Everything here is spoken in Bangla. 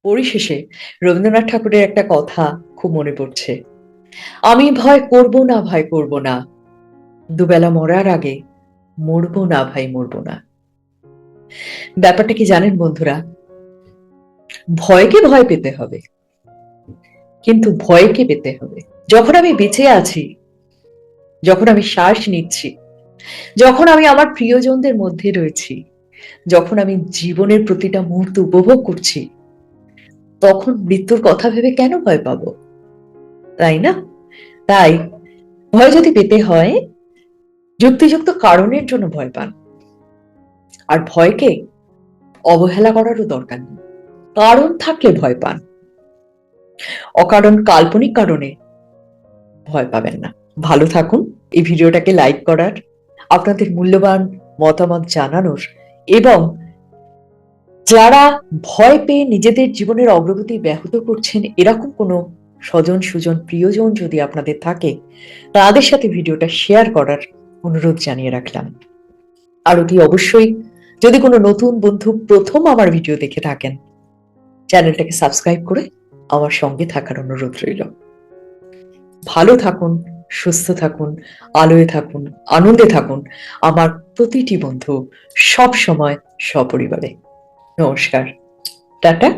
পরিশেষে রবীন্দ্রনাথ ঠাকুরের একটা কথা খুব মনে পড়ছে। আমি ভয় করব না, ভয় করব না। দুবেলা মরার আগে মরবো না ভাই, মরবো না। ব্যাপারটা কি জানেন বন্ধুরা? ভয়কে ভয় পেতে হবে, কিন্তু ভয়কে পেতে হবে। যখন আমি বেঁচে আছি, যখন আমি শ্বাস নিচ্ছি, যখন আমি আমার প্রিয়জনদের মধ্যে রয়েছি, যখন আমি জীবনের প্রতিটা মুহূর্ত উপভোগ করছি, তখন মৃত্যুর কথা ভেবে কেন ভয় পাবো? তাই না? তাই ভয় যদি পেতে হয়, যুক্তিযুক্ত কারণের জন্য ভয় পান। আর ভয়কে অবহেলা করারও দরকার নেই। কারণ থাকলে ভয় পান, অকারণ কাল্পনিক কারণে ভয় পাবেন না। ভালো থাকুন। এই ভিডিওটাকে লাইক করার, আপনাদের মূল্যবান মতামত জানানোর, এবং যারা ভয় পেয়ে নিজেদের জীবনের অগ্রগতি ব্যাহত করছেন এরকম কোনো স্বজন সুজন প্রিয়জন যদি আপনাদের থাকে, তাদের সাথে ভিডিওটা শেয়ার করার অনুরোধ জানিয়ে রাখলাম। আর অতি অবশ্যই যদি কোনো নতুন বন্ধু প্রথম আমার ভিডিও দেখে থাকেন, চ্যানেলটাকে সাবস্ক্রাইব করে আমার সঙ্গে থাকার অনুরোধ রইল। ভালো থাকুন, সুস্থ থাকুন, আলোয় থাকুন, আনন্দে থাকুন আমার প্রতিটি বন্ধু, সব সময় সপরিবারে। নমস্কার, টাটা।